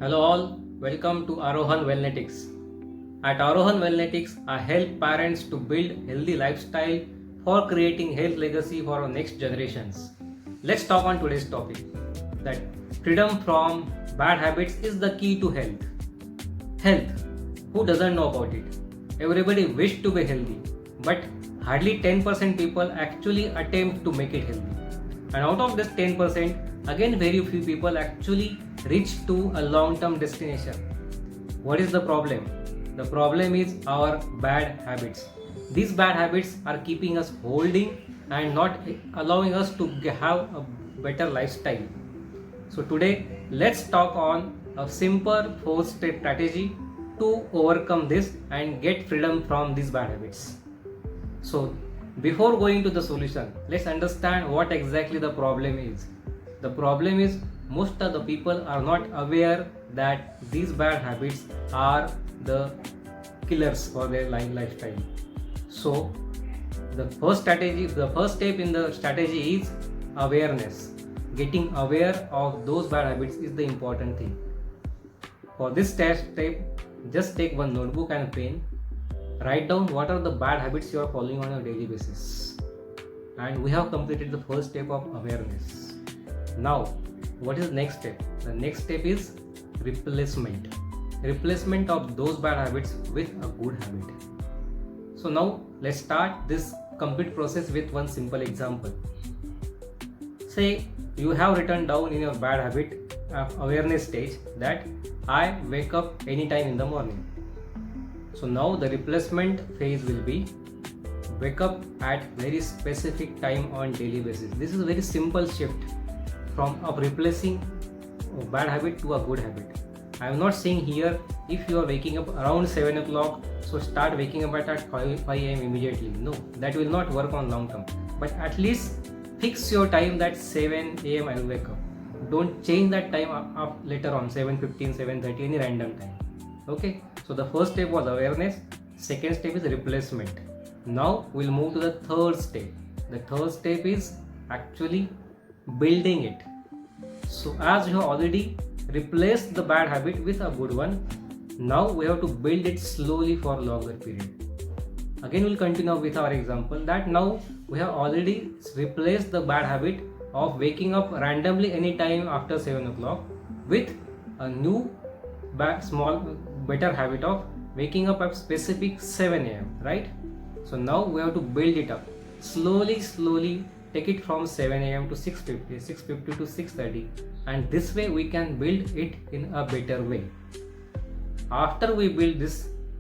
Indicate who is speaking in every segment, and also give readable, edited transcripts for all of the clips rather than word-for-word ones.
Speaker 1: Hello all, welcome to Arohan Wellnetics. At Arohan Wellnetics, I help parents to build healthy lifestyle for creating health legacy for our next generations. Let's talk on today's topic that freedom from bad habits is the key to health. Health, who doesn't know about it? Everybody wish to be healthy, but hardly 10% people actually attempt to make it healthy. And out of this 10%, again very few people actually reach to a long-term destination. What is the problem? The problem is our bad habits. These bad habits are keeping us holding and not allowing us to have a better lifestyle. So today let's talk on a simple 4-step strategy to overcome this and get freedom from these bad habits. So before going to the solution, let's understand what exactly the problem is. The problem is most of the people are not aware that these bad habits are the killers for their lifestyle. So the first step in the strategy is awareness. Getting aware of those bad habits is the important thing. For this step, just take one notebook and a pen. Write down what are the bad habits you are following on a daily basis. And we have completed the first step of awareness. Now, what is the next step? The next step is replacement. Replacement of those bad habits with a good habit. So now let's start this complete process with one simple example. Say you have written down in your bad habit awareness stage that I wake up anytime in the morning. So now the replacement phase will be wake up at very specific time on daily basis. This is a very simple shift from replacing a bad habit to a good habit. I am not saying here if you are waking up around 7 o'clock, so start waking up at 5 am immediately. No, that will not work on long term. But at least fix your time that 7 am I will wake up. Don't change that time up later on 7:15, 7:30, any random time. Okay, so the first step was awareness. Second step is replacement. Now we'll move to the third step. The third step is actually building it. So as you have already replaced the bad habit with a good one, now we have to build it slowly for a longer period. Again we'll continue with our example that now we have already replaced the bad habit of waking up randomly anytime after 7 o'clock with a new better habit of waking up at specific 7 am, right? So now we have to build it up slowly. Take it from 7 am to 6:50 to 6:30, and this way we can build it in a better way. After we build this,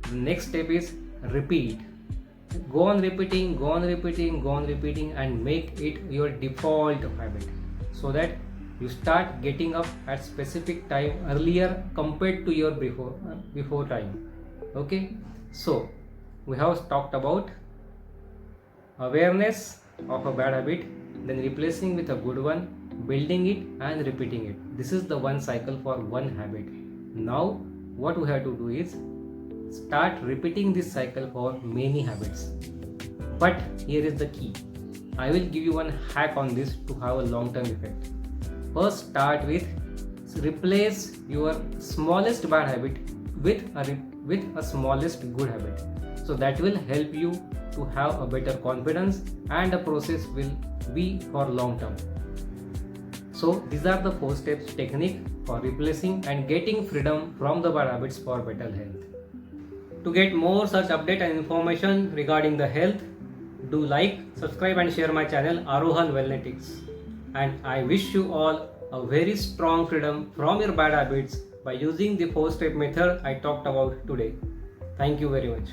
Speaker 1: the next step is repeat. Go on repeating and make it your default habit so that you start getting up at specific time earlier compared to your before time. Okay, so we have talked about awareness of a bad habit, then replacing with a good one, building it and repeating it. This is the one cycle for one habit. Now what we have to do is start repeating this cycle for many habits. But here is the key. I will give you one hack on this to have a long-term effect. First, start with replace your smallest bad habit with a smallest good habit. So that will help you to have a better confidence and the process will be for long term. So these are the 4 steps technique for replacing and getting freedom from the bad habits for better health. To get more such update and information regarding the health, do like, subscribe and share my channel Arohan Wellnetics. And I wish you all a very strong freedom from your bad habits by using the 4-step method I talked about today. Thank you very much.